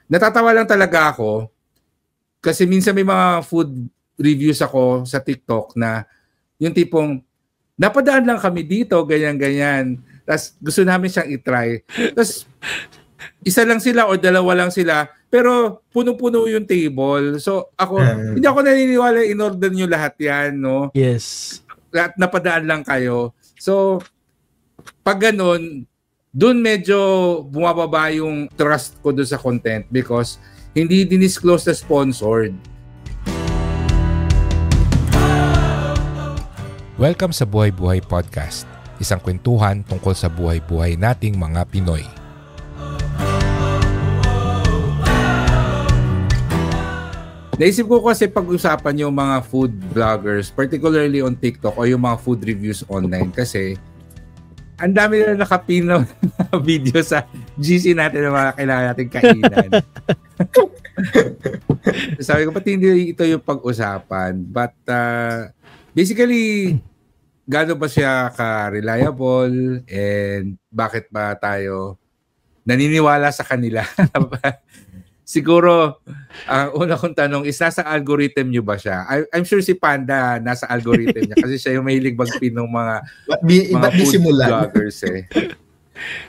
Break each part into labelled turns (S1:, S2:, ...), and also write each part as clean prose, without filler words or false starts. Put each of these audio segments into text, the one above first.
S1: natatawa lang talaga ako kasi minsan may mga food reviews ako sa TikTok na yung tipong napadaan lang kami dito, ganyan-ganyan. Tapos gusto namin siyang i-try. Tapos isa lang sila o dalawa lang sila pero puno-puno yung table. So ako, hindi ako naniniwala in-order nyo lahat yan, no?
S2: Yes.
S1: Lahat napadaan lang kayo. So pag ganun, dun medyo bumababa yung trust ko dun sa content because hindi dinisclose na sponsored.
S3: Welcome sa Buhay Buhay Podcast, isang kwentuhan tungkol sa buhay-buhay nating mga Pinoy.
S1: Naisip ko kasi pag-usapan yung mga food vloggers, particularly on TikTok o yung mga food reviews online kasi ang dami na nakapin na video sa GC natin ng mga kailangan natin kainan. Sabi ko, pati hindi ito yung pag-usapan. But basically, gaano ba siya ka-reliable and bakit ba tayo naniniwala sa kanila? Siguro, ang una kong tanong is, nasa algorithm nyo ba siya? I'm sure si Panda nasa algorithm niya kasi siya yung mahilig magpin ng mga food vloggers eh.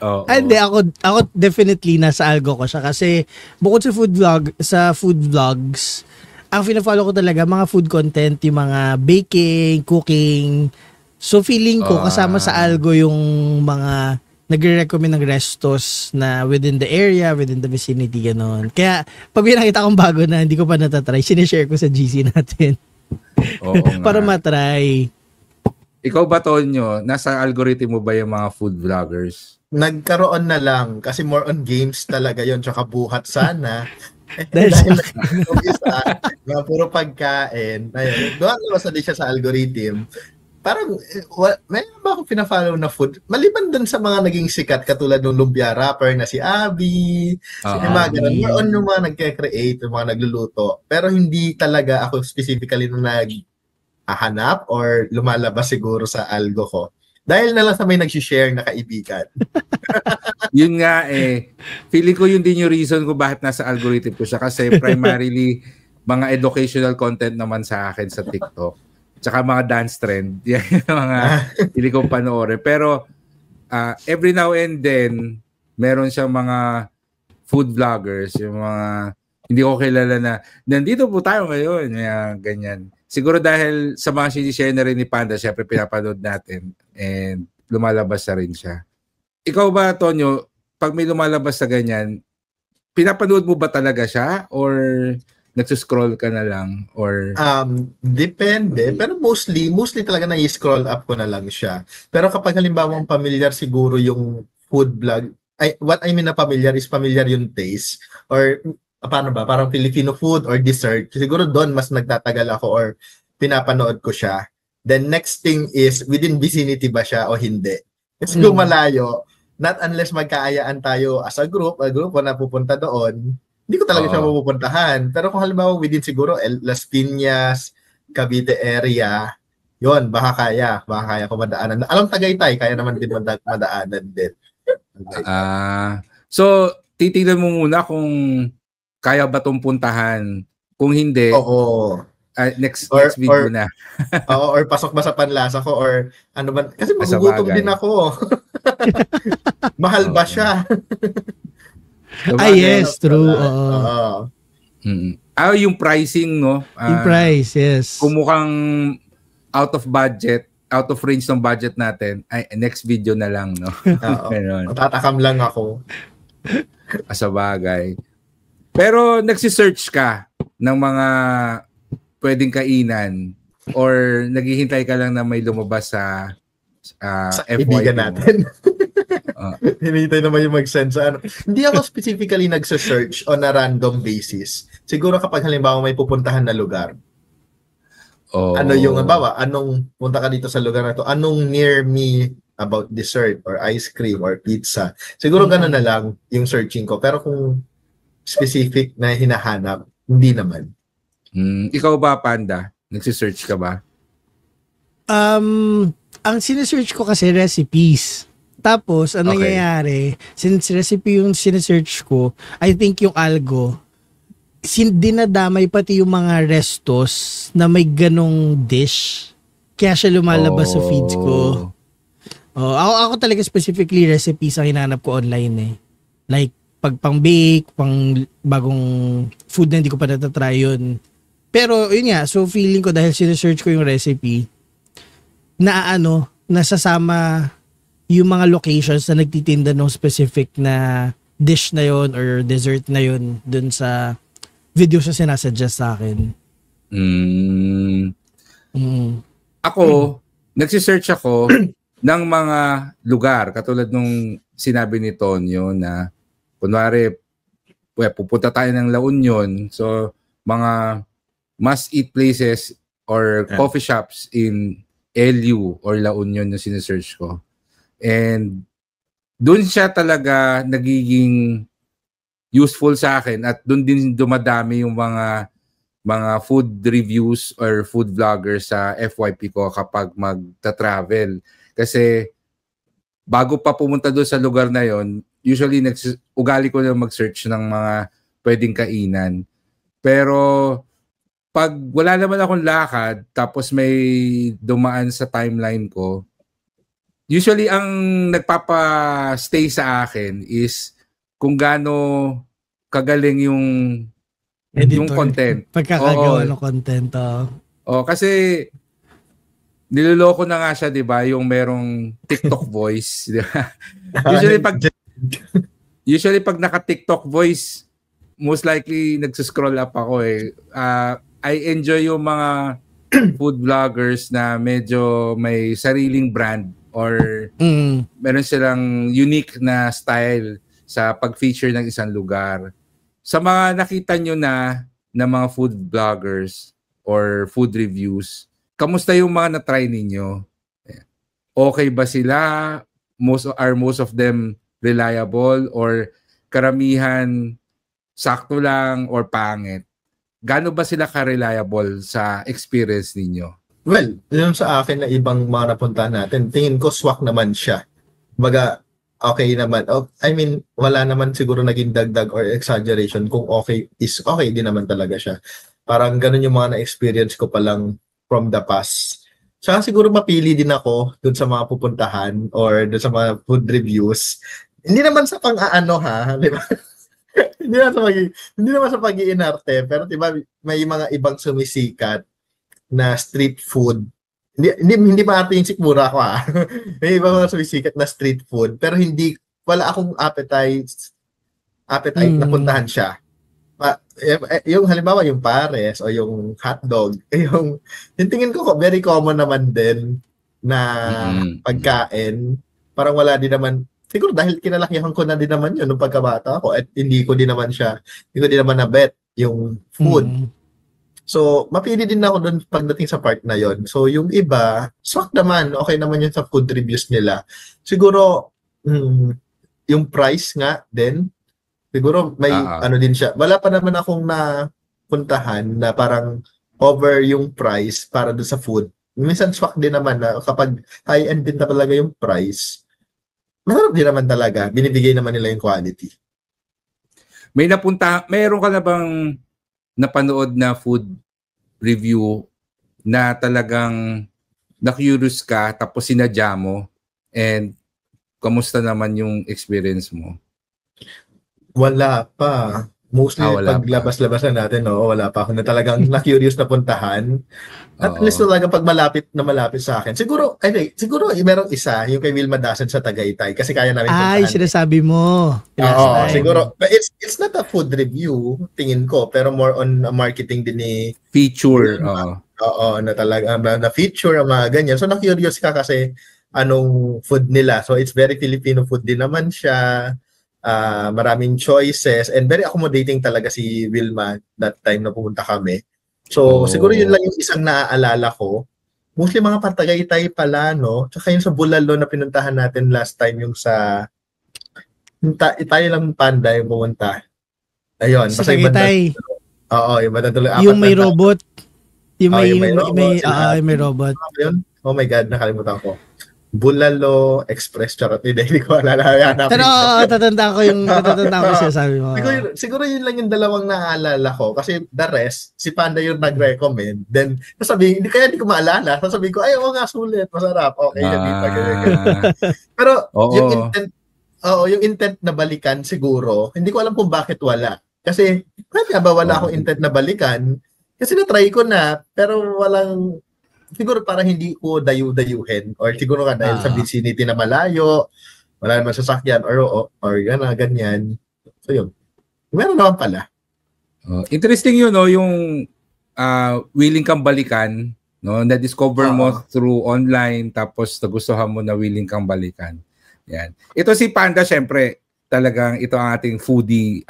S2: Hindi, ako definitely nasa algo ko siya kasi bukod sa food vlogs, ang fina-follow ko talaga mga food content, yung mga baking, cooking. So feeling ko kasama sa algo yung mga nagre-recommend ng restos na within the area, within the vicinity, gano'n. Kaya, pag may nakita akong bago na hindi ko pa natatry, sinishare ko sa GC natin. Para matry.
S1: Ikaw ba, Tonyo, nasa algorithm mo ba yung mga food vloggers?
S4: Nagkaroon na lang, kasi more on games talaga yon tsaka buhat sana.
S2: Dahil
S4: mga puro pagkain. Ayun, doon naman sa siya sa algorithm. Parang, may ba akong pina-follow na food? Maliban dun sa mga naging sikat, katulad ng lumpia rapper na si Abby, yung mga ganun. Meron yung mga nagke-create, yung mga nagluluto. Pero hindi talaga ako specifically na nag-hahanap or lumalabas siguro sa algo ko. Dahil na lang sa may nag-share na kaibigan.
S1: Yun nga eh. Feeling ko yun din yung reason ko bakit nasa algorithm ko siya. Kasi primarily, mga educational content naman sa akin sa TikTok. Tsaka mga dance trend. Yan yung mga hindi ko panoorin. Pero every now and then, meron siyang mga food vloggers, yung mga hindi ko kilala na nandito po tayo ngayon. Ganyan. Siguro dahil sa mga sinishare na rin ni Panda, syempre pinapanood natin and lumalabas na rin siya. Ikaw ba, Tonyo, pag may lumalabas sa ganyan, pinapanood mo ba talaga siya or nagsuscroll ka na lang or
S4: depende, pero mostly talaga na-scroll up ko na lang siya. Pero kapag halimbawa familiar siguro yung food vlog, what I mean na familiar yung taste or paano ba, parang Filipino food or dessert. Siguro doon mas nagtatagal ako or pinapanood ko siya. Then next thing is within vicinity ba siya o hindi. Kasi kung malayo, not unless magkaayaan tayo as a group na pupunta doon, hindi ko talaga siya mapupuntahan. Pero kung halimbawa within siguro Las Piñas, Cavite area, yon baka kaya ko madaanan. Alam Tagaytay, kaya naman din madaanan din.
S1: So, titignan mo muna kung kaya ba itong puntahan. Kung hindi, next video na.
S4: Or pasok ba sa panlasa ko or ano ba. Kasi magugutom din ako. Mahal ba siya?
S2: Yes, true.
S1: Yung pricing, no?
S2: Yung price, yes.
S1: Kung mukhang out of budget, out of range ng budget natin, next video na lang, no?
S4: Matatakam lang ako.
S1: Sa bagay. Pero nagsisearch ka ng mga pwedeng kainan or naghihintay ka lang na may lumabas sa
S4: FYP natin. Hinihintay naman yung mag-send sa ano. Hindi ako specifically nagsa-search on a random basis. Siguro kapag halimbawa may pupuntahan na lugar. Ano yung halimbawa, anong punta ka dito sa lugar na to? Anong near me about dessert or ice cream or pizza? Siguro gano'n na lang yung searching ko. Pero kung specific na hinahanap, hindi naman.
S1: Ikaw ba, Panda? Nagsisearch ka ba?
S2: Ang sinesearch ko kasi recipes. Tapos, ang nangyayari, since recipe yung sinesearch ko, I think yung algo, dinadamay pati yung mga restos na may ganong dish. Kaya siya lumalabas sa feeds ko. Ako talaga specifically recipes ang hinanap ko online eh. Like, pag pang-bake, pang bagong food na hindi ko pa natatry yun. Pero, yun nga, so feeling ko dahil sinesearch ko yung recipe, nasasama yung mga locations na nagtitinda ng specific na dish na yon or dessert na yon dun sa video siya sinasuggest sa akin.
S1: Ako, nagsisearch ako ng mga lugar katulad nung sinabi ni Tonyo na kunwari pupunta tayo ng La Union, so mga must-eat places or coffee shops in LU or La Union yung sinesearch ko. And doon siya talaga nagiging useful sa akin at doon din dumadami yung mga food reviews or food vloggers sa FYP ko kapag magta-travel. Kasi bago pa pumunta doon sa lugar na yon, usually ugali ko na mag-search ng mga pwedeng kainan. Pero pag wala naman akong lakad tapos may dumaan sa timeline ko, usually ang nagpapa-stay sa akin is kung gaano kagaling yung content.
S2: Pagkakagawa ng content.
S1: Kasi niloloko na nga siya, 'di ba, yung merong TikTok voice, 'di ba? Usually pag naka-TikTok voice, most likely nagsuscroll up ako eh. I enjoy yung mga food vloggers na medyo may sariling brand or meron silang unique na style sa pag-feature ng isang lugar. Sa mga nakita nyo na mga food vloggers or food reviews, kamusta yung mga na-try ninyo? Okay ba sila? Most of them reliable or karamihan sakto lang or pangit? Gaano ba sila ka-reliable sa experience ninyo?
S4: Well, yun sa akin na ibang mga napuntahan natin, tingin ko swak naman siya. Baga, okay naman. I mean, wala naman siguro naging dagdag or exaggeration. Kung okay is okay din naman talaga siya. Parang ganun yung mga na-experience ko pa lang from the past. Saka siguro mapili din ako dun sa mga pupuntahan or dun sa mga food reviews. Hindi naman sa pang-aano ha, di ba? hindi naman sa pag-iinarte, pero di ba may mga ibang sumisikat na street food. Hindi maarte yung sikmura ko ha. May ibang mga sumisikat na street food, pero wala akong appetite na puntahan siya. Yung halimbawa yung pares o yung hotdog, yung tingin ko very common naman din na pagkain. Parang wala din naman, siguro dahil kinalakihan ko na din naman yun nung pagkabata ko at hindi ko din naman na-bet yung food. So, mapili din ako doon pagdating sa part na yon. So, yung iba, swak naman, okay naman yun sa food reviews nila. Siguro, yung price nga din, siguro may din siya. Wala pa naman akong napuntahan na parang over yung price para doon sa food. Minsan swak din naman na kapag high-end din na talaga yung price, masarap din naman talaga. Binibigay naman nila yung quality.
S1: Mayroon ka na bang napanood na food review na talagang na-curious ka tapos sinadya mo and kamusta naman yung experience mo?
S4: Wala pa. Mostly paglabas-labas na natin, wala pa ako na talagang na-curious na puntahan. At least talaga pag malapit sa akin. Siguro merong isa, yung kay Wilma Dasan sa Tagaytay kasi kaya namin puntahan.
S2: Ay, sinasabi mo.
S4: Siguro. But it's not a food review, tingin ko, pero more on marketing din ni
S1: feature.
S4: Na talaga na feature ang mga ganyan. So na-curious ka kasi anong food nila. So it's very Filipino food din naman siya. Maraming choices and very accommodating talaga si Wilma that time na pumunta kami. So, siguro yun lang yung isang naaalala ko. Mostly mga Tagaytay pala, no? Tsaka yung sa Bulalo na pinuntahan natin last time, yung sa tayo lang Panda yung pumunta. Ayun.
S2: Sa Tagaytay.
S4: Yung Batantuloy.
S2: Yung may robot. Yung may robot.
S4: Oh my God, nakalimutan ko. Bulalo Express, charot. Hindi ko alala.
S2: Pero tatandaan ko siya, sabi mo.
S4: Siguro yun lang yung dalawang naaalala ko. Kasi the rest, si Panda yung nag-recommend. Then, hindi ko maalala. Sasabihin ko, ay, oo nga, sulit, masarap. Okay, Pero, yung intent na balikan, siguro, hindi ko alam kung bakit wala. Kasi, bakit ba wala akong intent na balikan? Kasi na-try ko na, pero siguro parang hindi ko dayu-dayuhin. Or siguro ka dahil sa vicinity na malayo, wala naman sasakyan, or ganyan. So yun. Meron naman pala.
S1: Interesting yun, no? Yung willing kang balikan, no? Na-discover mo through online, tapos nagustuhan mo na willing kang balikan. Yan. Ito si Panda, syempre, talagang ito ang ating foodie,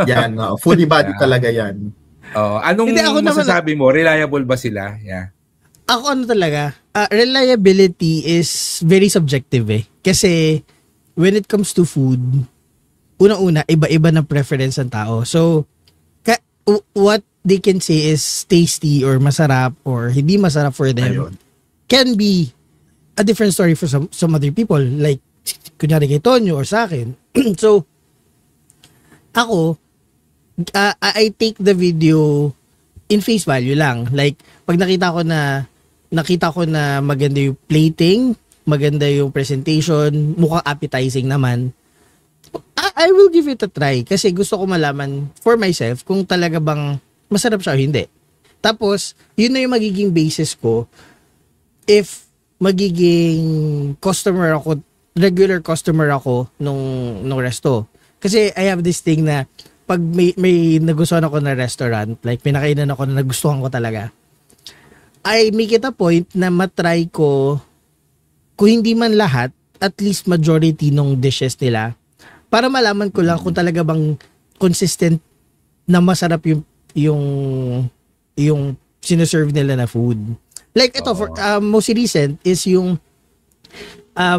S4: yan, foodie body talaga yan.
S1: Anong masasabi mo? Reliable ba sila? Yeah.
S2: Ako talaga, reliability is very subjective Kasi when it comes to food, una-una, iba-iba ng preference ng tao. So, what they can say is tasty or masarap or hindi masarap for them can be a different story for some other people. Like, kunyari kay Tonyo or sa akin. So, ako, I take the video in face value lang. Like, pag nakita ko na maganda yung plating, maganda yung presentation, mukhang appetizing naman, I will give it a try kasi gusto ko malaman for myself kung talaga bang masarap siya o hindi. Tapos, yun na yung magiging basis ko if magiging regular customer ako nung resto. Kasi I have this thing na pag may nagustuhan ako na restaurant, like pinakainan ako na nagustuhan ko talaga, I make it a point na matry ko, kung hindi man lahat, at least majority ng dishes nila para malaman ko lang kung talaga bang consistent na masarap yung sineserve nila na food. Like ito, for most recent is yung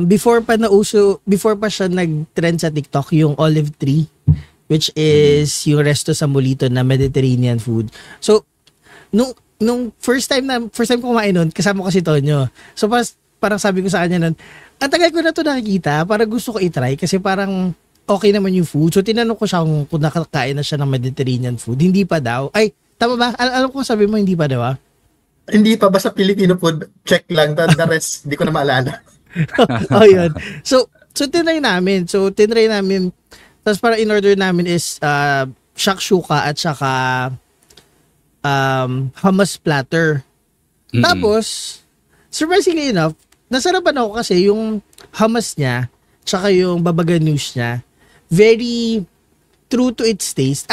S2: before pa siya nag-trend sa TikTok, yung Olive Tree, which is yung resto sa Molito na Mediterranean food. So, nung first time ko kumain nun, kasama ko si Tonyo. So, parang sabi ko sa kanya nun, ang tagal ko na to nakikita, parang gusto ko i-try kasi parang okay naman yung food. So, tinanong ko siya kung nakakain na siya ng Mediterranean food. Hindi pa daw. Ay, tama ba? Alam ko sabi mo, hindi pa daw
S4: Hindi pa, basta Filipino food, check lang. The rest, hindi ko na maalala.
S2: Yun. So tinry namin. Tapos para in-order namin is shakshuka at saka hummus platter. Mm-hmm. Tapos, surprisingly enough, nasarapan ako kasi yung hummus niya tsaka yung baba ganoush niya, very true to its taste.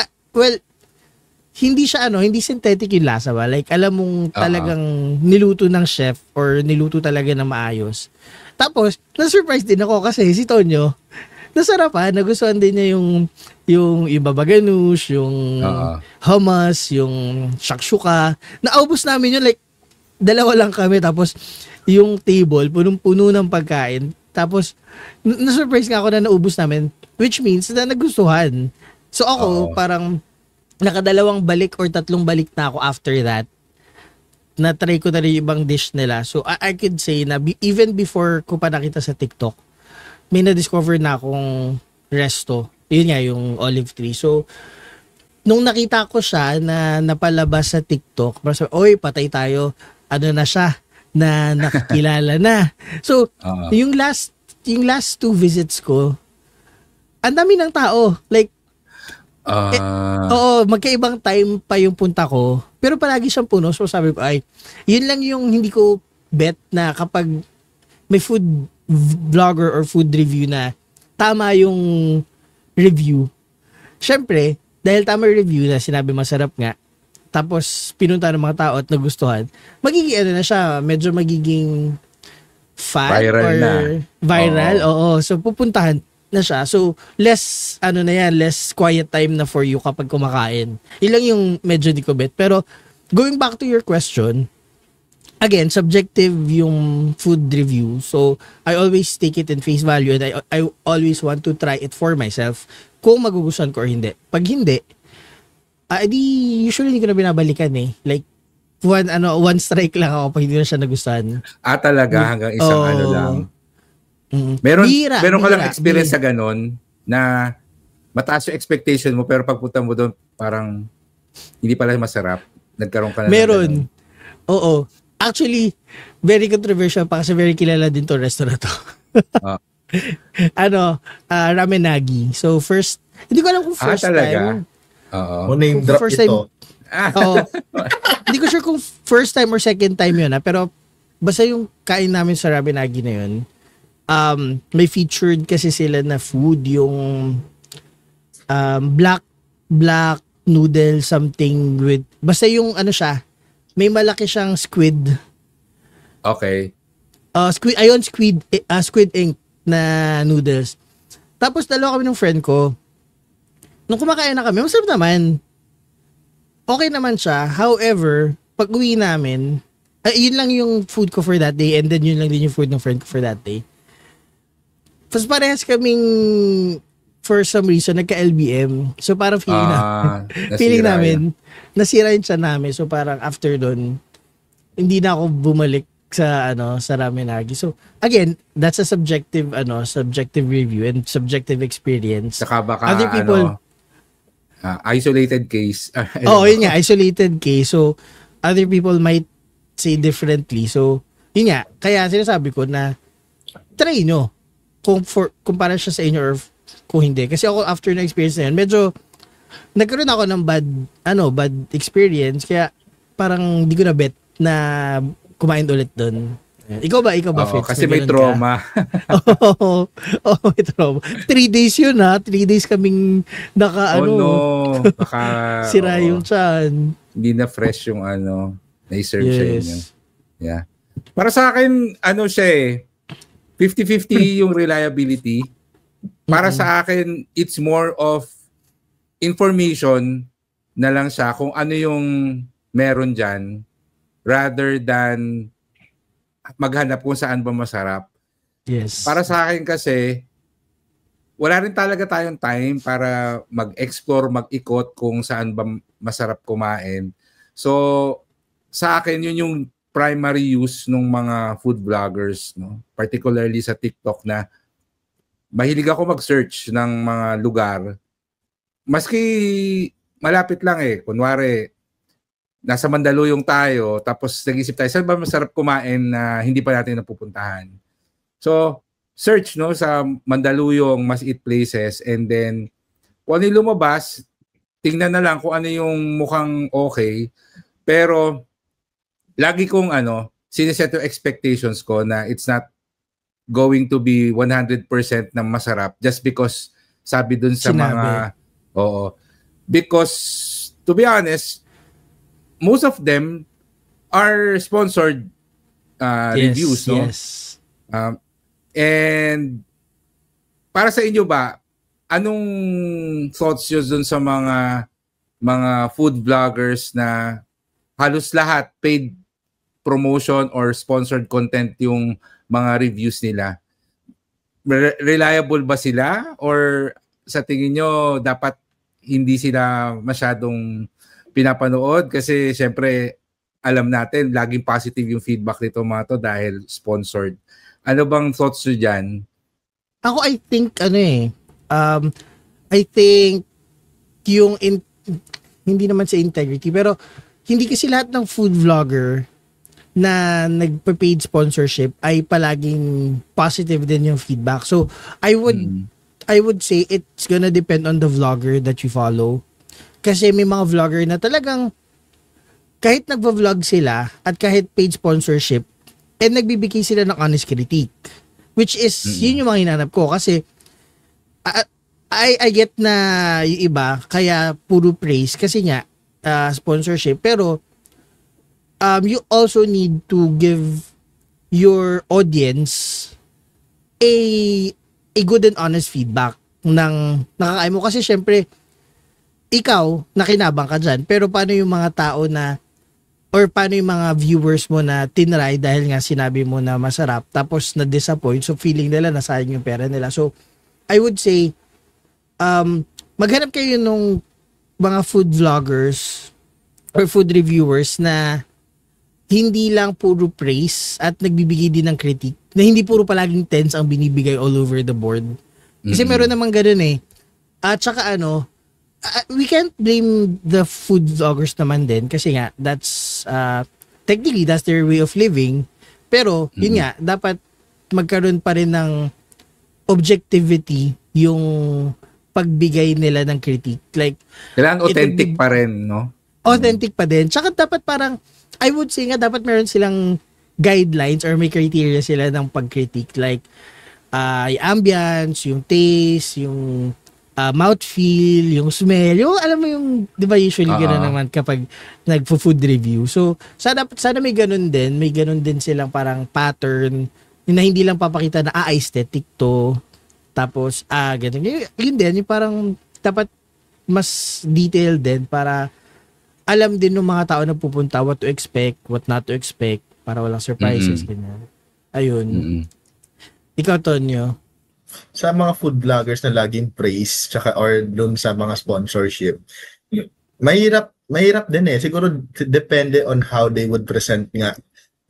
S2: Hindi synthetic yung lasa ba? Like, alam mong talagang niluto ng chef or niluto talaga ng maayos. Tapos, na-surprise din ako kasi si Tonyo, nasarapan, nagustuhan din niya yung baba ganoush, yung hummus, yung shakshuka. Naubos namin yun, like, dalawa lang kami, tapos yung table, punong-puno ng pagkain. Tapos, na-surprise nga ako na naubos namin, which means na nagustuhan. So ako, parang nakadalawang balik or tatlong balik na ako after that. Na-try ko na rin yung ibang dish nila. So, I could say na even before ko pa nakita sa TikTok, may na-discover na akong resto. Yun nga, yung Olive Tree. So, nung nakita ko siya na napalabas sa TikTok, parang sabi, oy, patay tayo. Ano na siya? Na nakikilala na. So, yung last 2 visits ko, ang dami ng tao. Like, magkaibang time pa yung punta ko. Pero palagi siyang puno. So sabi ko, yun lang yung hindi ko bet na kapag may food vlogger or food review na tama yung review. Syempre, dahil tama yung review na sinabi masarap nga, tapos pinunta ng mga tao at nagustuhan, magiging na siya, medyo magiging viral. Oo. So pupuntahan na siya. So, less quiet time na for you kapag kumakain. Ilang yung medyo di ko bet. Pero, going back to your question, again, subjective yung food review. So, I always take it in face value and I always want to try it for myself kung magugustuhan ko or hindi. Pag hindi, usually hindi ko na binabalikan Like, one strike lang ako pag hindi na siya nagustuhan.
S1: Talaga hanggang isang lang. Meron ka lang experience sa ganon na mataas yung expectation mo pero pagpunta mo doon parang hindi pala masarap. Nagkaroon ka na
S2: meron. Oo. Actually, very controversial pa kasi very kilala din to restaurant to. Ramenagi. So first, hindi ko alam kung first
S1: talaga?
S2: time.
S4: Oo. Name drop
S2: first
S4: ito.
S2: Hindi ko sure kung first time or second time yun pero basta yung kain namin sa Ramenagi na yun, may featured kasi sila na food, yung black noodle something with, basta yung ano siya, may malaki siyang squid.
S1: Okay.
S2: Squid ink na noodles. Tapos dalawa kami ng friend ko. Nung kumakain na kami, masarap naman. Okay naman siya. However, pag uwi namin, yun lang yung food ko for that day and then yun lang din yung food ng friend ko for that day. Tapos parehas kaming for some reason nagka-LBM. So parang feeling namin nasira yung tiyan namin. So parang after doon, hindi na ako bumalik sa Ramenagi. So again, that's a subjective review and subjective experience.
S1: Saka baka other people isolated case.
S2: Yun nga, isolated case. So other people might say differently. So yun nga, kaya sinasabi ko na try nyo kung para siya sa inyo or kung hindi. Kasi ako after na experience na yun, medyo nagkaroon ako ng bad experience. Kaya parang hindi ko na bet na kumain ulit doon. Ikaw ba Fitz?
S1: Kasi may trauma.
S2: May trauma. 3 days yun 3 days kaming
S1: baka
S2: sira yung tiyan.
S1: Hindi na fresh yung na-serve sa inyo. Yeah. Para sa akin, siya 50-50 yung reliability. Para sa akin, it's more of information na lang siya kung ano yung meron dyan rather than maghanap kung saan ba masarap.
S2: Yes.
S1: Para sa akin kasi, wala rin talaga tayong time para mag-explore, mag-ikot kung saan ba masarap kumain. So, sa akin, yun yung primary use ng mga food vloggers, no? Particularly sa TikTok na mahilig ako mag-search ng mga lugar. Maski malapit lang kunwari, nasa Mandaluyong tayo, tapos nag-isip tayo, saan ba masarap kumain na hindi pa natin napupuntahan? So, search sa Mandaluyong, must eat places, and then, kung ano yung lumabas, tingnan na lang kung ano yung mukhang okay, pero, lagi kong siniset yung expectations ko na it's not going to be 100% na masarap just because sabi dun sa mga because to be honest, most of them are sponsored reviews, no?
S2: Yes.
S1: And para sa inyo ba, anong thoughts nyo dun sa mga food vloggers na halos lahat paid promotion or sponsored content yung mga reviews nila? Reliable ba sila? Or sa tingin nyo, dapat hindi sila masyadong pinapanood? Kasi syempre, alam natin, laging positive yung feedback nito mga to dahil sponsored. Ano bang thoughts nyo dyan?
S2: Ako, I think, I think yung, hindi naman sa integrity, pero hindi kasi lahat ng food vlogger na nagpa-paid sponsorship ay palaging positive din yung feedback. So, I would say it's gonna depend on the vlogger that you follow. Kasi may mga vlogger na talagang kahit nagva-vlog sila at kahit paid sponsorship, nagbibigay sila ng honest critique. Which is, yun yung mga hinanap ko. Kasi, I get na yung iba, kaya puro praise. Kasi nga, sponsorship. Pero, you also need to give your audience a good and honest feedback ng nakakain mo. Kasi syempre, ikaw, nakinabang ka dyan. Pero paano yung mga tao na, or paano yung mga viewers mo na tinry dahil nga sinabi mo na masarap, tapos na-disappoint, so feeling nila nasayang yung pera nila. So, I would say, maghanap kayo nung mga food vloggers or food reviewers na hindi lang puro praise at nagbibigay din ng critique. Na hindi puro palaging tens ang binibigay all over the board. Kasi meron namang ganun eh. At saka we can't blame the food vloggers naman din kasi nga that's technically that's their way of living. Pero yun nga, dapat magkaroon pa rin ng objectivity yung pagbigay nila ng critique. Like,
S1: kailangan authentic pa rin, no?
S2: Authentic pa din. Tsaka dapat parang, I would say nga, dapat meron silang guidelines or may criteria sila ng pag-critique. Like, yung ambience, yung taste, yung mouthfeel, yung smell, yung alam mo yung, di ba usually gano'n naman kapag nagpo-food review. So, sana may gano'n din silang parang pattern na hindi lang papakita na aesthetic to. Tapos, gano'n. Yun din, yung parang dapat mas detailed din para alam din ng mga tao na pupunta what to expect, what not to expect, para walang surprises. Ganyan. Ayun. Ikaw, Tonyo?
S4: Sa mga food vloggers na laging praise or dun sa mga sponsorship, mahirap din eh. Siguro depende on how they would present nga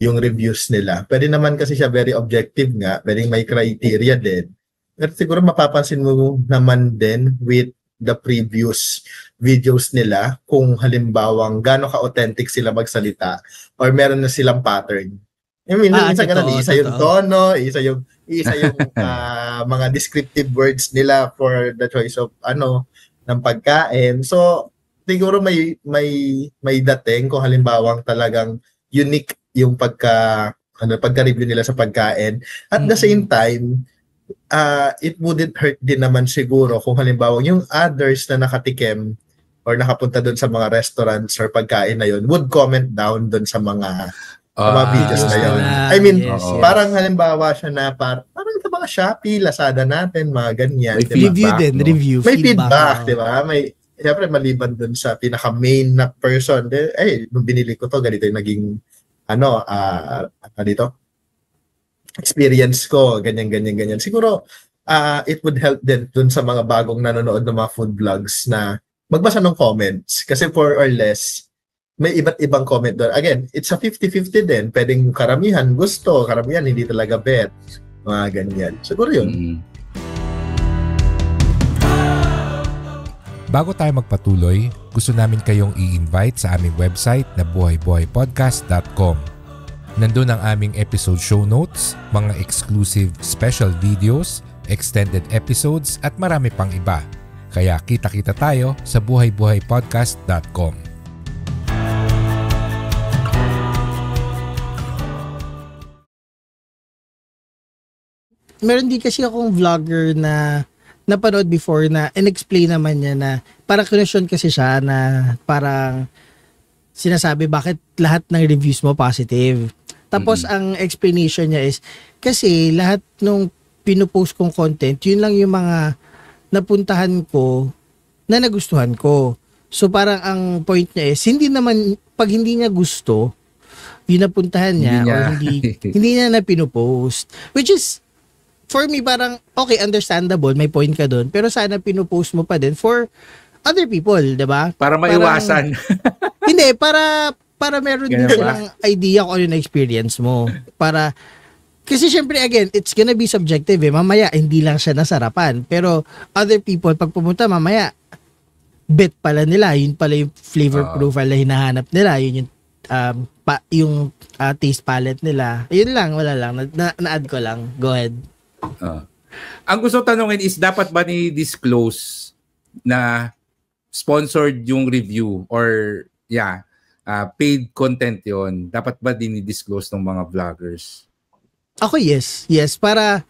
S4: yung reviews nila. Pwede naman kasi siya very objective nga, pwedeng may criteria din. Pero siguro mapapansin mo naman din with the previous videos nila kung halimbawang gaano ka-authentic sila magsalita or meron na silang pattern. I mean, isa yung tono, isa yung mga descriptive words nila for the choice of ng pagkain. So siguro may dating kung halimbawang talagang unique yung pagka-review nila sa pagkain. At the same time, it wouldn't hurt din naman siguro kung halimbawa yung others na nakatikim or nakapunta doon sa mga restaurants or pagkain na yun would comment down doon sa mga videos na yun. I mean, parang halimbawa siya na parang sa mga Shopee, Lazada natin, mga ganyan.
S2: May review din, review.
S4: May feedback, di ba? Siyempre, maliban doon sa pinaka-main na person, nung binili ko to, ganito yung naging, experience ko, ganyan. Siguro, it would help din dun sa mga bagong nanonood ng mga food vlogs na magbasa ng comments. Kasi for or less, may iba't ibang comment doon. Again, it's a 50-50 din. Pwedeng karamihan gusto, karamihan hindi talaga bet. Mga ganyan. Siguro yun.
S3: Bago tayo magpatuloy, gusto namin kayong i-invite sa aming website na buhaybuhaypodcast.com. Nandun ang aming episode show notes, mga exclusive special videos, extended episodes at marami pang iba. Kaya kita-kita tayo sa buhaybuhaypodcast.com.
S2: Meron din kasi akong vlogger na napanood before na in-explain naman niya na parang question kasi siya na parang sinasabi bakit lahat ng reviews mo positive. Tapos ang explanation niya is kasi lahat nung pinupost kong content, yun lang yung mga napuntahan ko na nagustuhan ko. So parang ang point niya is hindi naman pag hindi niya gusto yung napuntahan niya or hindi niya na pinupost. Which is for me, parang, okay, understandable, may point ka doon, pero sana pinupost mo pa din for other people, diba?
S1: Para maiwasan.
S2: Hindi, para meron din silang idea kung ano na experience mo. Kasi syempre, again, it's gonna be subjective eh. Mamaya, hindi lang siya nasarapan. Pero other people, pag pumunta, mamaya, bet pala nila. Yun pala yung flavor profile na hinahanap nila. Yun yung taste palette nila. Yun lang, wala lang. Na-add ko lang. Go ahead.
S1: Ang gusto tanungin is dapat ba ni-disclose na sponsored yung review or paid content yon? Dapat ba din i-disclose ng mga vloggers?
S2: Ako yes para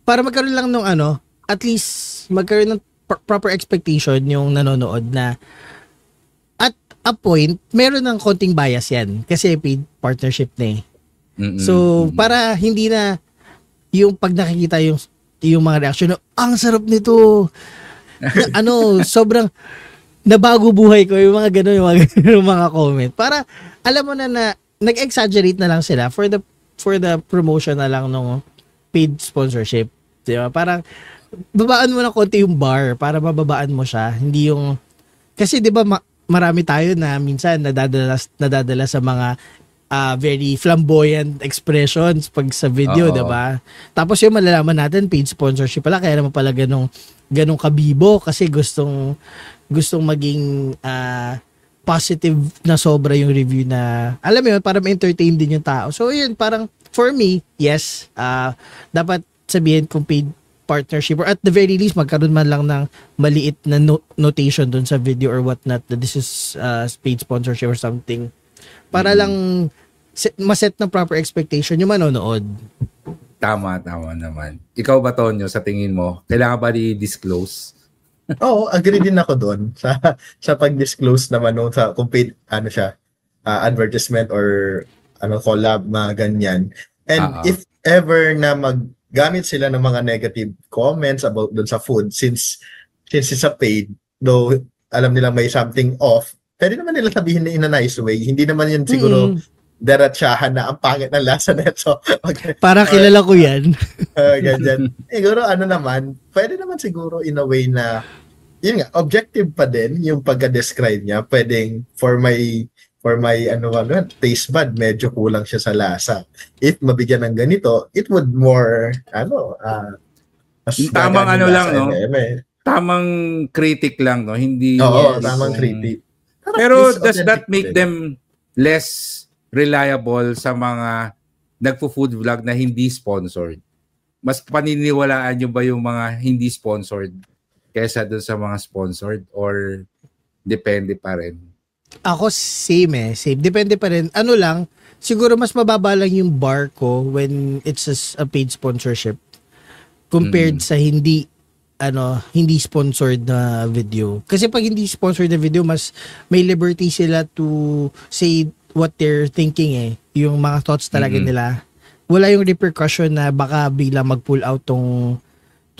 S2: magkaroon lang ng at least magkaroon ng proper expectation yung nanonood na at a point meron ng konting bias yan kasi paid partnership na eh. So para hindi na yung pag nakikita yung mga reaction, ang sarap nito. Sobrang nabago buhay ko, yung mga gano'n, yung mga comment. Para alam mo na nag-exaggerate na lang sila for the promotion na lang ng paid sponsorship. Diba? Parang babaan mo na konti yung bar para mababaan mo siya. Hindi yung kasi 'di ba marami tayo na minsan nadadala sa mga very flamboyant expressions pag sa video, diba? Tapos yung malalaman natin, paid sponsorship pala, kaya naman pala ganong kabibo kasi gustong maging positive na sobra yung review na, alam mo yun, para ma-entertain din yung tao. So yun, parang for me, yes, dapat sabihin kung paid partnership or at the very least magkaroon man lang ng maliit na notation dun sa video or whatnot that this is paid sponsorship or something para lang maset ng proper expectation yung manonood.
S1: Tama naman. Ikaw ba, Tonyo, sa tingin mo kailangan ba i-disclose?
S4: Oo, agree din ako doon sa pag-disclose naman nung sa kung paid advertisement or collab mga ganyan. And if ever na gamit sila ng mga negative comments about dun sa food since it's a paid, though alam nila may something off, pwede naman nila sabihin na in a nice way. Hindi naman yun siguro daratsahan na ang pangit ng lasa neto. Okay.
S2: Para kilala ko yan.
S4: Ganyan. Siguro pwede naman siguro in a way na yun nga, objective pa din yung pagka-describe niya. Pwedeng for my taste bud, medyo kulang siya sa lasa. If mabigyan ng ganito, it would more,
S1: tamang lang, no? Tamang critic lang, no? Hindi.
S4: Oo, tamang critic.
S1: Pero does that make them less reliable sa mga nagpo-food vlog na hindi sponsored? Mas paniniwalaan nyo ba yung mga hindi sponsored kaysa dun sa mga sponsored or depende pa rin?
S2: Ako same. Depende pa rin. Siguro mas mababa lang yung bar ko when it's a paid sponsorship compared sa hindi sponsored na video. Kasi pag hindi sponsored na video, mas may liberty sila to say what they're thinking yung mga thoughts talaga nila. Wala yung repercussion na baka bigla mag-pull out tong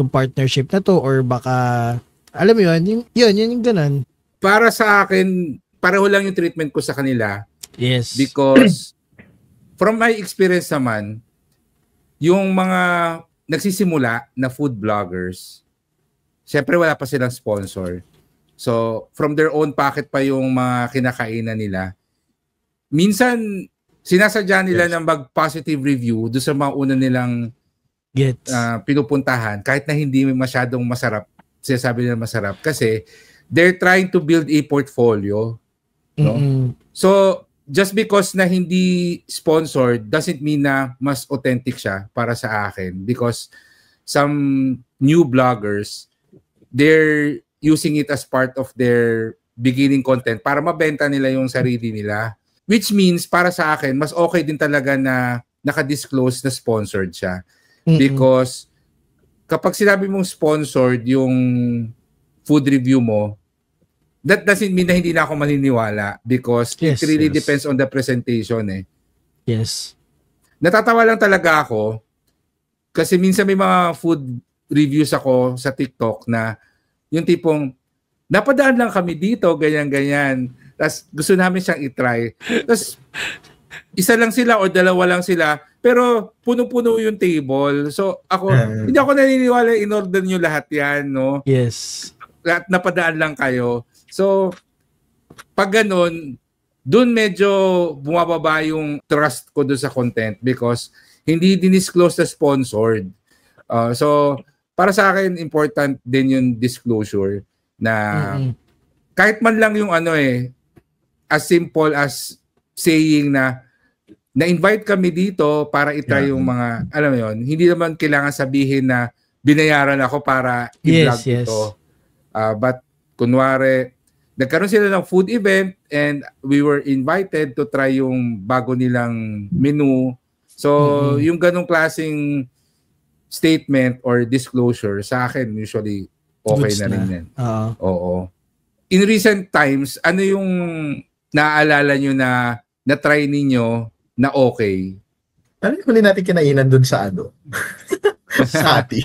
S2: partnership na to or baka, alam mo yun yung ganun.
S1: Para sa akin, pareho lang yung treatment ko sa kanila.
S2: Yes.
S1: Because from my experience naman, yung mga nagsisimula na food bloggers, syempre wala pa silang sponsor. So, from their own pocket pa yung mga kinakainan nila. Minsan, sinasadya nila na mag-positive review doon sa mga una nilang pinupuntahan kahit na hindi masyadong masarap. Sinasabi nila masarap kasi they're trying to build a portfolio. No? So, just because na hindi sponsored doesn't mean na mas authentic siya para sa akin because some new bloggers, they're using it as part of their beginning content para mabenta nila yung sarili nila. Which means, para sa akin, mas okay din talaga na naka-disclose na sponsored siya. Because kapag sinabi mong sponsored yung food review mo, that doesn't mean na hindi na ako maniniwala because it really depends on the presentation
S2: Yes.
S1: Natatawa lang talaga ako kasi minsan may mga food reviews ako sa TikTok na yung tipong napadaan lang kami dito, ganyan-ganyan. Tapos gusto namin siyang i-try. Tapos isa lang sila o dalawa lang sila pero puno-puno yung table. So ako, hindi ako naniniwala in-order nyo lahat yan, no?
S2: Yes.
S1: Lahat napadaan lang kayo. So pag ganun, dun medyo bumababa yung trust ko dun sa content because hindi dinisclose na sponsored. So para sa akin, important din yung disclosure na kahit man lang yung as simple as saying na na-invite kami dito para itry yung mga, alam mo yun, hindi naman kailangan sabihin na binayaran ako para i-vlog ito. But kunwari, nagkaroon sila ng food event and we were invited to try yung bago nilang menu. So, yung ganong klaseng statement or disclosure, sa akin usually okay na rin yan. Oo. In recent times, ano yung naaalala nyo na na-try ninyo na okay?
S4: Ano yung huli natin kinainan dun sa Sati?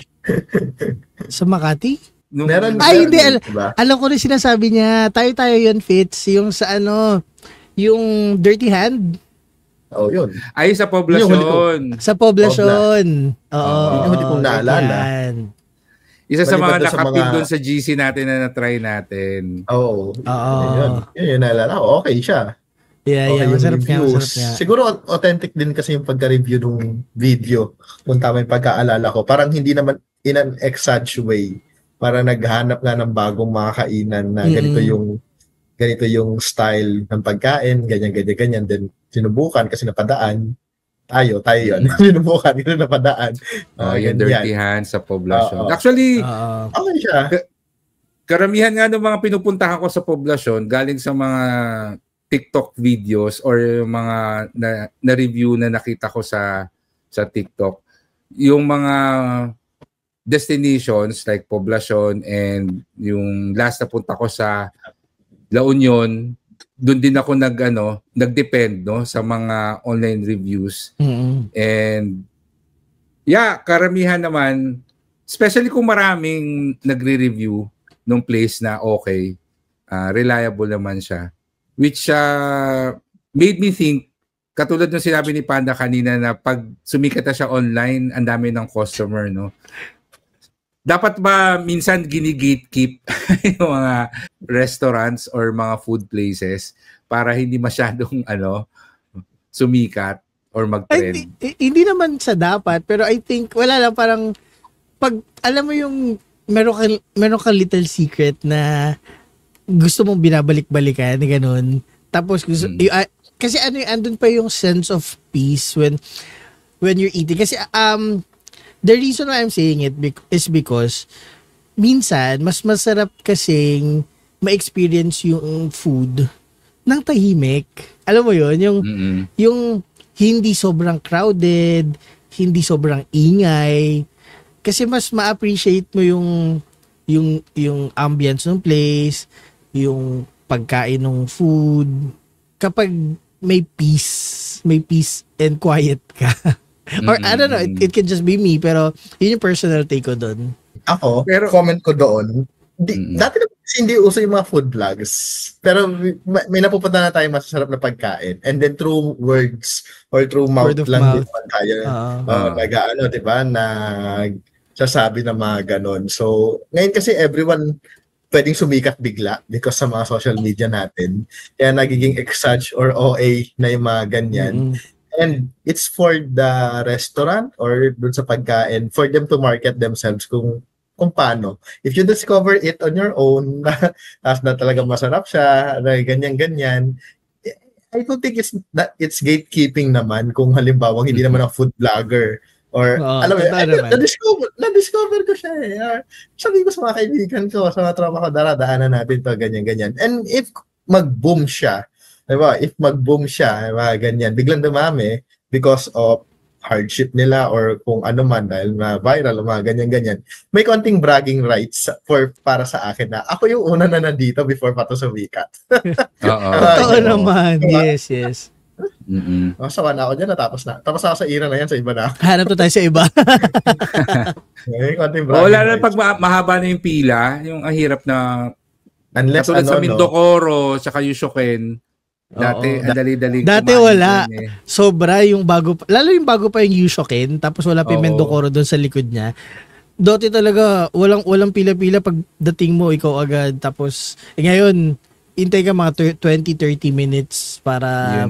S2: Sa Makati?
S4: Meron,
S2: hindi. Diba? Alam ko rin sinasabi niya, tayo yun, Fitz. Yung sa yung Dirty Hand.
S4: Oh, yun.
S1: Ay, sa Poblacion.
S2: Sa Poblacion. Oo.
S4: Yun yung huli kong naalala.
S1: Isa sa mga nakapig doon sa GC natin na na-try natin.
S4: Oo. Yun naalala ko. Okay siya.
S2: Yeah,
S4: yung
S2: masarap nga,
S4: reviews.
S2: masarap nga.
S4: Siguro authentic din kasi yung pagka-review ng video. Kung tama yung pagkaalala ko. Parang hindi naman in an exage way. Parang naghanap nga ng bagong mga kainan na ganito yung style ng pagkain, ganyan. Then sinubukan kasi napadaan. Tayo yun. Sinubukan, kasi napadaan.
S1: Yung Dirty Hands sa poblasyon. Actually,
S4: okay siya.
S1: Karamihan nga ng mga pinupuntahan ko sa poblasyon galing sa mga TikTok videos or yung mga na-review na nakita ko sa TikTok. Yung mga destinations like poblasyon and yung last na punta ko sa La Union, doon din ako nag-depend sa mga online reviews. And yeah, karamihan naman, especially kung maraming nagre-review nung place na okay, reliable naman siya. Which made me think, katulad ng sinabi ni Panda kanina na pag sumikat na siya online, ang dami ng customer, no? Dapat ba minsan gini-gatekeep yung mga restaurants or mga food places para hindi masyadong sumikat or mag-trend?
S2: Hindi naman sa dapat, pero I think wala lang, parang pag alam mo yung meron kang little secret na gusto mong binabalik-balikan, ganun. Tapos gusto kasi andun pa yung sense of peace when you're eating. Kasi the reason why I'm saying it is because minsan mas masarap kasing ma-experience yung food ng tahimik. Alam mo yun, yung hindi sobrang crowded, hindi sobrang ingay. Kasi mas ma-appreciate mo yung ambience ng place, yung pagkain ng food, kapag may peace and quiet ka. Or I don't know, it can just be me, pero yun yung personal take ko doon.
S4: Ako, comment ko doon, dati na hindi uso yung mga food vlogs, pero may napupunta na tayo masasarap na pagkain, and then through words or through mouth lang din tayo diba, sasabi ng mga ganon. So, ngayon kasi everyone pwedeng sumikat bigla because sa mga social media natin. Kaya nagiging exage or OA na yung mga ganyan. And it's for the restaurant or dun sa pagkain for them to market themselves kung paano. If you discover it on your own, na talaga masarap siya, ganyan-ganyan, I don't think it's gatekeeping naman kung halimbawa hindi naman ang food vlogger. Or, alam mo, na-discover ko siya eh. Sabi ko sa mga kaibigan ko, sa mga trauma ko, daradaanan natin to, ganyan-ganyan. And if mag-boom siya, diba? Ganyan, biglang dumami because of hardship nila or kung ano man dahil viral, mga ganyan-ganyan. May konting bragging rights para sa akin na ako yung una na nandito before pa to sumikat.
S2: Totoo naman. Yes.
S4: Sawa na ako dyan, tapos ako sa era na yan, sa iba na.
S2: Hanap to tayo sa iba.
S1: Wala na pag mahaba na yung pila, yung ang hirap na
S4: unless
S1: katulad sa Mindokoro, tsaka Yushoken, dati dali-dali.
S2: Dati wala. Sobra yung lalo yung bago pa yung Yushoken, tapos wala pa yung Mindokoro doon sa likod niya. Dati talaga, walang pila-pila pag dating mo, ikaw agad. Tapos, ngayon, intay ka mga 20-30 minutes para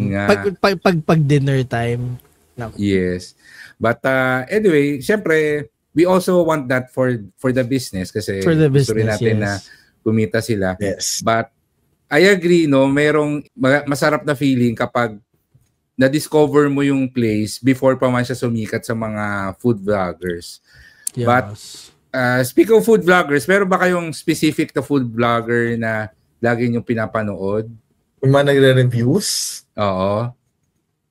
S2: pag dinner time. No.
S1: Yes. But anyway, syempre, we also want that for the business kasi gusto rin natin na kumita sila.
S4: Yes.
S1: But I agree, no, merong masarap na feeling kapag na-discover mo yung place before pa man siya sumikat sa mga food vloggers. Yes. But speak of food vloggers, meron ba kayong specific na food vlogger na lagi niyong pinapanood?
S4: Yung mga nagre-reviews?
S1: Oo.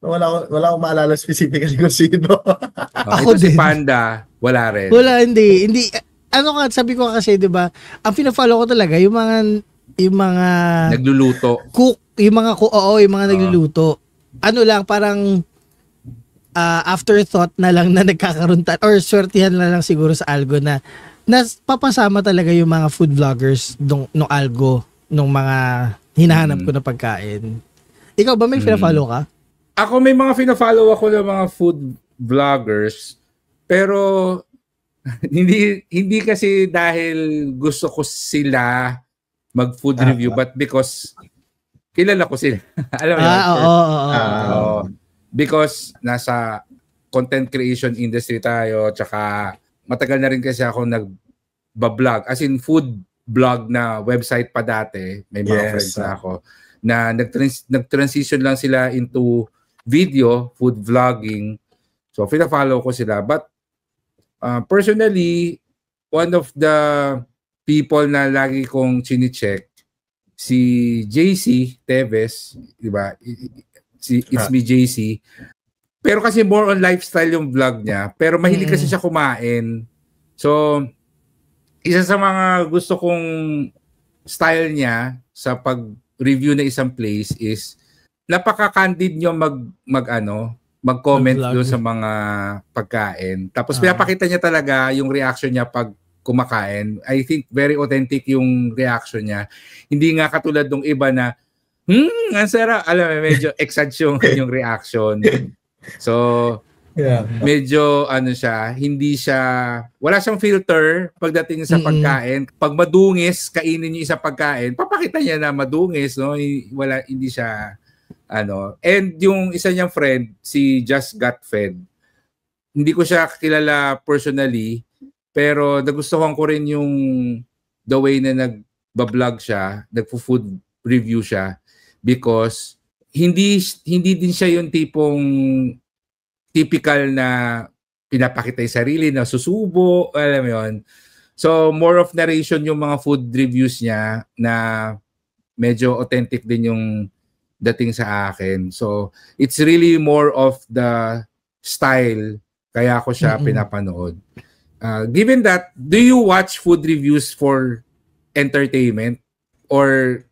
S4: Wala akong maalala specifically kung sino.
S2: Ako
S1: din. Si Panda, wala rin.
S2: Wala, hindi. Sabi ko kasi, di ba, ang pina-follow ko talaga, yung mga
S1: nagluluto.
S2: Cook, yung mga nagluluto. Ano lang, parang afterthought na lang na nagkakaroon or swertihan na lang siguro sa algo na papasama talaga yung mga food vloggers nung algo, nung mga hinahanap ko na pagkain. Ikaw ba may pina-follow ka?
S1: Ako may mga pina-follow ako ng mga food vloggers, pero hindi kasi dahil gusto ko sila mag-food review, but because kilala ko sila. Alam mo yun?
S2: Oo.
S1: Because nasa content creation industry tayo, tsaka matagal na rin kasi ako nag-vlog, as in food blog na website pa dati, may mga friends na ako, na nag-transition lang sila into video, food vlogging. So, pina-follow ko sila. But, personally, one of the people na lagi kong chine-check, si JC Teves, di ba? It's me JC. Pero kasi more on lifestyle yung vlog niya. Pero mahilig kasi siya kumain. So, isa sa mga gusto kong style niya sa pag-review na isang place is napaka-candid niyo mag-comment doon sa mga pagkain. Tapos pinapakita niya talaga yung reaction niya pag kumakain. I think very authentic yung reaction niya. Hindi nga katulad ng iba na ang sarap. Alam mo, medyo exag yung reaction. So, medyo hindi siya, wala siyang filter pagdating sa pagkain. Pag madungis, kainin niyo isang pagkain, papakita niya na madungis, no? Hindi siya, And yung isa niyang friend, si Just Got Fed, hindi ko siya kilala personally, pero nagustuhan ko rin yung the way na nagbablog siya, nagpo-food review siya, because hindi din siya yung tipong typical na pinapakita yung sarili na susubo, alam mo yun. So, more of narration yung mga food reviews niya na medyo authentic din yung dating sa akin. So, it's really more of the style kaya ako siya pinapanood. Given that, do you watch food reviews for entertainment or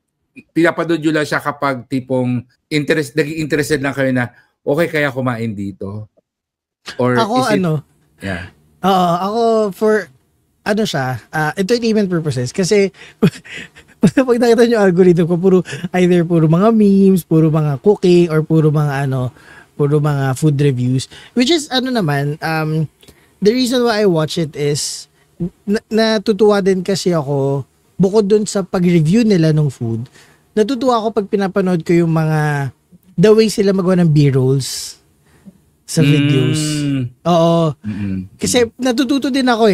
S1: pinapanood nyo lang siya kapag tipong naging interested lang kayo na okay kaya kumain dito? Or
S2: ako
S1: is it,
S2: ako for entertainment purposes kasi pag nakita nyo algorithm ko puro mga memes, puro mga cooking or puro mga food reviews, which is the reason why I watch it is natutuwa din kasi ako bukod dun sa pag-review nila ng food. Natutuwa ako pag pinapanood ko yung mga the way sila magawa ng B-rolls sa videos. Oo. Kasi natututo din ako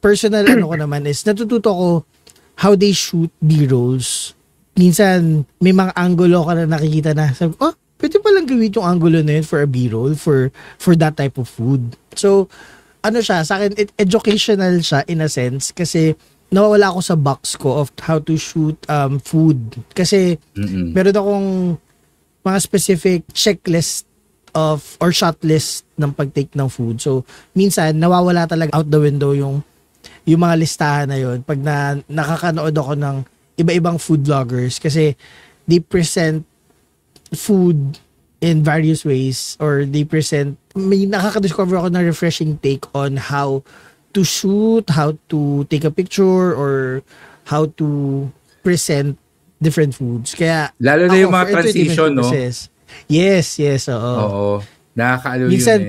S2: personal ko naman is natututo ako how they shoot B-rolls. Minsan may mga angulo ka na nakikita na sabi ko, pwede palang gawin yung angulo na yun for a B-roll for that type of food. So, siya, sa akin, educational siya in a sense kasi nawawala ako sa box ko of how to shoot food. Kasi meron akong mga specific checklist or shot list ng pag-take ng food. So, minsan, nawawala talaga out the window yung mga listahan na yun pag nakakanood ako ng iba-ibang food vloggers kasi they present food in various ways or may nakaka-discover ako ng refreshing take on how to shoot, how to take a picture, or how to present different foods. Kaya,
S1: lalo na yung mga transition, no?
S2: Yes,
S1: oo. Nakakaaliw
S2: minsan,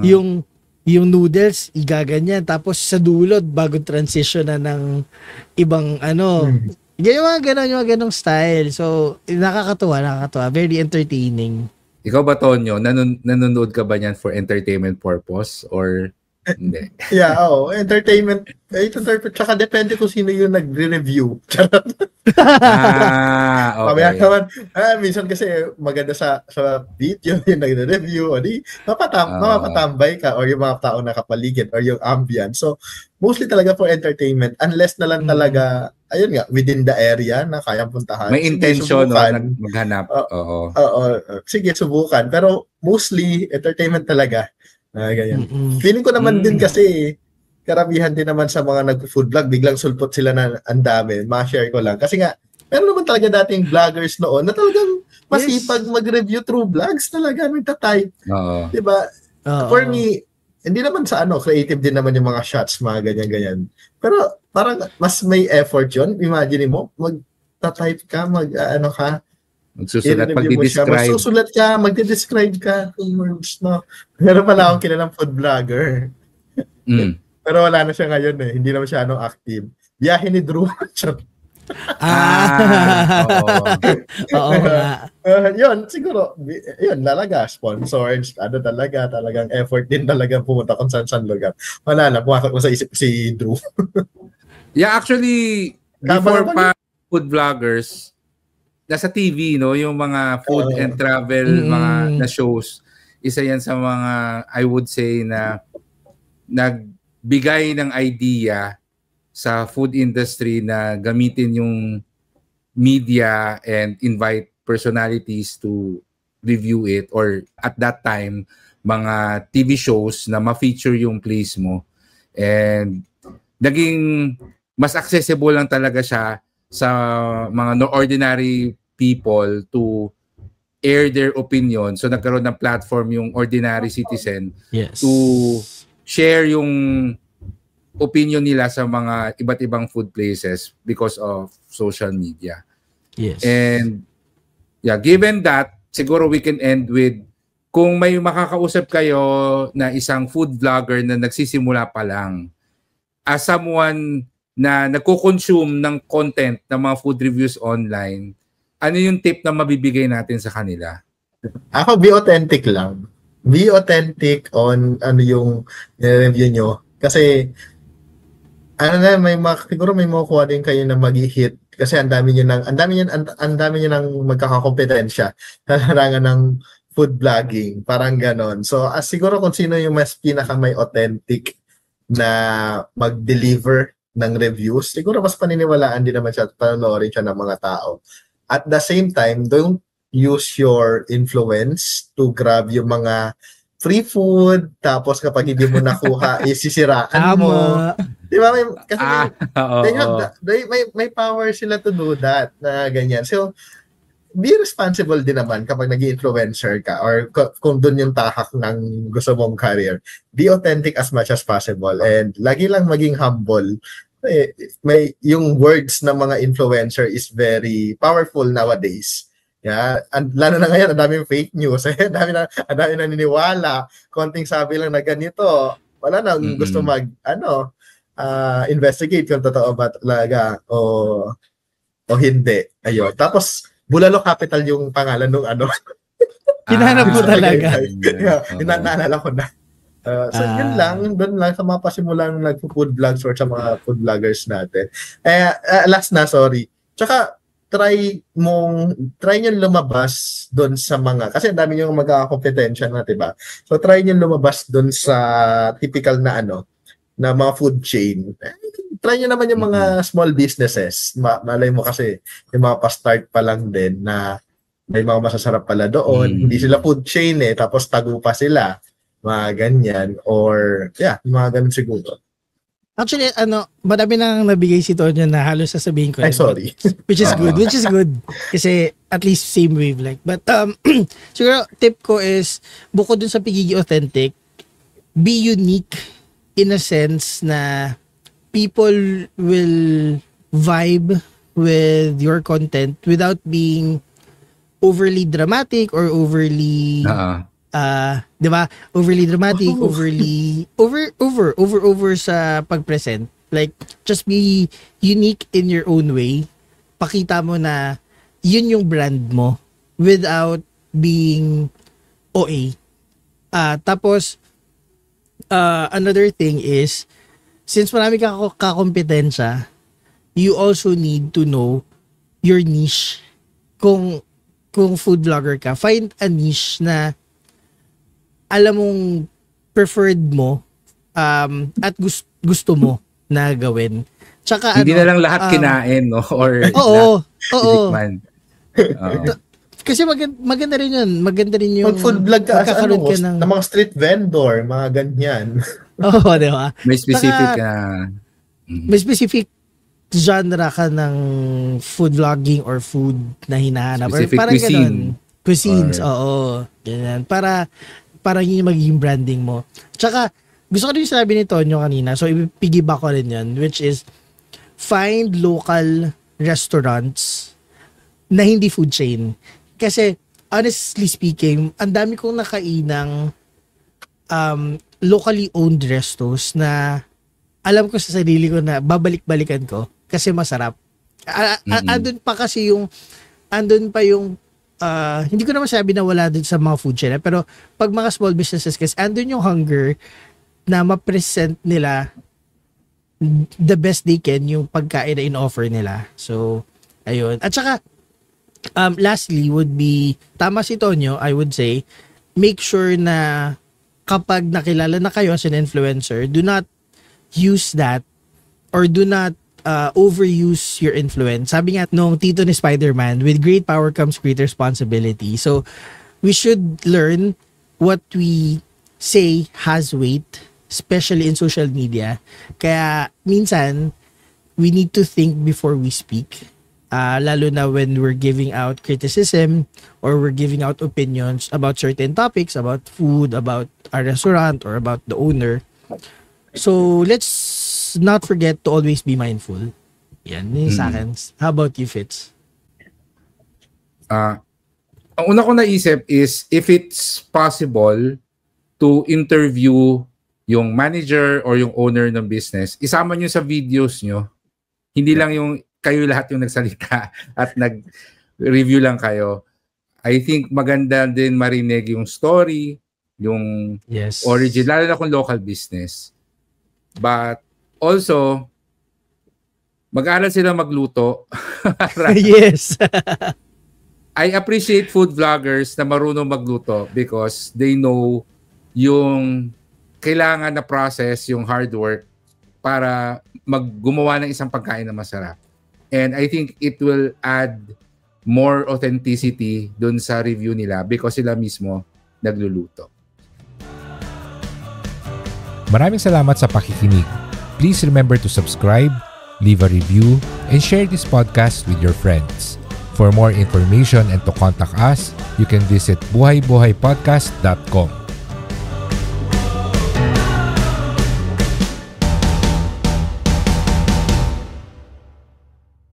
S1: yun
S2: yung noodles, igaganyan. Tapos sa dulot, bago transition na ng ibang yung mga ganong style. So, nakakatuwa. Very entertaining.
S1: Ikaw ba, Tonyo? Nanonood ka ba niyan for entertainment purpose or hindi?
S4: Entertainment. Tsaka depende kung sino yung nagre-review.
S1: Okay.
S4: Minsan kasi maganda sa video yung nagre-review. Mapapatambay ka or yung mga tao nakapaligid or yung ambience. So, mostly talaga for entertainment. Unless na lang talaga, within the area na kayang puntahan.
S1: May intention maghanap. Oo.
S4: Sige, subukan. Pero mostly, entertainment talaga. Ganyan. Feeling ko naman din kasi karamihan din naman sa mga nag-food vlog, biglang sulpot sila na ang dami. Ma-share ko lang. Kasi nga, meron naman talaga dating vloggers noon na talagang masipag mag-review through vlogs talaga. Nagtatype. Diba? For me, hindi naman sa creative din naman yung mga shots, mga ganyan-ganyan. Pero parang mas may effort yun. Imagine mo, mag-type ka,
S1: magsusulat, magdi-describe.
S4: Magsusulat ka, magdi-describe ka. Meron pala akong kilalang food vlogger. Pero wala na siya ngayon Hindi naman siya active. Biyahe ni Drew.
S1: Oo.
S2: Oo nga.
S4: Yun, siguro, yun, talaga, sponsored, talagang effort din talaga pumunta kung saan lugar. Wala na, pumasok ko sa isip si Drew.
S1: Yeah, actually, before pa food vloggers, nasa TV, no, yung mga food and travel, mga na shows, isa yan sa mga, I would say, na nagbigay ng idea sa food industry na gamitin yung media and invite personalities to review it, or at that time mga TV shows na ma-feature yung place mo, and naging mas accessible lang talaga siya sa mga ordinary people to air their opinion. So nagkaroon ng platform yung ordinary citizen to share yung opinion nila sa mga iba't ibang food places because of social media.
S2: Yes.
S1: And yeah, given that, siguro we can end with, kung may makakausap kayo na isang food vlogger na nagsisimula pa lang, as someone na nagko-consume ng content ng mga food reviews online, ano yung tip na mabibigay natin sa kanila?
S4: Ako, be authentic lang. Be authentic on ano yung review nyo. Kasi siguro may makukuha din kayo na mag-hit kasi ang dami niyo nang magkakakompetensya sa larangan ng food vlogging, parang ganon. So, siguro kung sino yung mas may authentic na mag-deliver ng reviews, siguro mas paniniwalaan din naman siya at panonoorin siya ng mga tao. At the same time, don't use your influence to grab yung mga free food, tapos kapag hindi mo nakuha, isisiraan mo. Di ba? Kasi may power sila to do that, na ganyan. So, be responsible din naman kapag nag-influencer ka or kung dun yung tahak ng gusto mong career. Be authentic as much as possible and lagi lang maging humble. Yung words ng mga influencer is very powerful nowadays. Yeah, and lalo na ngayon, ang daming fake news. Ang dami na naniniwala. Konting sabi lang na ganito. Wala na gusto investigate kung totoo ba talaga o hindi. Ayun. Tapos, Bulalo Capital yung pangalan nung
S2: Hinahanap mo talaga.
S4: Naalala ko na. So, yun lang. Doon lang sa mga pasimulang nag-food vlogs or sa mga food vloggers natin. Last na, sorry. Tsaka, try nyo lumabas doon sa mga, kasi ang dami nyo magkakakompetensya na, diba? So, try nyo lumabas doon sa typical na na mga food chain. Try nyo naman yung mga small businesses. Malay mo kasi, yung mga pa-start pa lang din na may mga masasarap pala doon. Hindi sila food chain tapos tago pa sila. Mga ganyan. Or, mga ganun siguro.
S2: Actually, marami nang nabigay si Tonyo na halos sasabihin ko.
S4: Sorry.
S2: Which is good. Kasi at least same wavelength. But siguro tip ko is, bukod dun sa pagiging authentic, be unique in a sense na people will vibe with your content without being overly dramatic or overly di ba? Overly dramatic, over sa pag-present. Like, just be unique in your own way. Pakita mo na yun yung brand mo without being OA. Tapos, another thing is, since marami ka kakompetensya, you also need to know your niche. Kung food vlogger ka, find a niche na alam mong preferred mo at gusto mo na gawin. Tsaka
S1: hindi na lang lahat kinain, no? Or
S2: oo. Kasi maganda rin yun. Maganda rin yung
S4: pag food vlog ka,
S2: ng
S4: mga street vendor, mga ganyan.
S2: Oo, di ba?
S1: May specific
S2: may specific genre ka ng food vlogging or food na hinahanap.
S1: Specific
S2: or parang
S1: cuisine.
S2: Ganun. Cuisines, oo. Ganyan. Para yun yung magiging branding mo. Tsaka, gusto ko rin yung sinabi ni Tonyo kanina, so ipigibak ko rin yun, which is, find local restaurants na hindi food chain. Kasi, honestly speaking, ang dami kong nakainang locally owned restos na alam ko sa sarili ko na babalik-balikan ko kasi masarap. Andun pa kasi yung hindi ko naman sabi na wala dun sa mga food chain, pero pag mga small businesses kasi andun yung hunger na ma-present nila the best they can yung pagkain na in-offer nila. So, ayun. At saka, lastly would be, tama si Tonyo, I would say, make sure na kapag nakilala na kayo as an influencer, do not use that or do not overuse your influence. Sabi nga nung tito ni Spider-Man, with great power comes great responsibility. So, we should learn what we say has weight, especially in social media. Kaya, minsan, we need to think before we speak. Lalo na when we're giving out criticism or we're giving out opinions about certain topics, about food, about our restaurant, or about the owner. So, let's not forget to always be mindful. Yan, yun sa akin. How about you, Fitz?
S1: Ang una ko naisip is if it's possible to interview yung manager or yung owner ng business, isama nyo sa videos nyo. Hindi lang yung kayo lahat yung nagsalita at nag-review lang kayo. I think maganda din marinig yung story, yung origin, lalo na kung local business. But also, mag-aral sila magluto.
S2: Yes.
S1: I appreciate food vloggers na marunong magluto because they know yung kailangan na process, yung hard work para gumawa ng isang pagkain na masarap. And I think it will add more authenticity dun sa review nila because sila mismo nagluluto.
S3: Maraming salamat sa pakikinig. Please remember to subscribe, leave a review, and share this podcast with your friends. For more information and to contact us, you can visit buhaybuhaypodcast.com.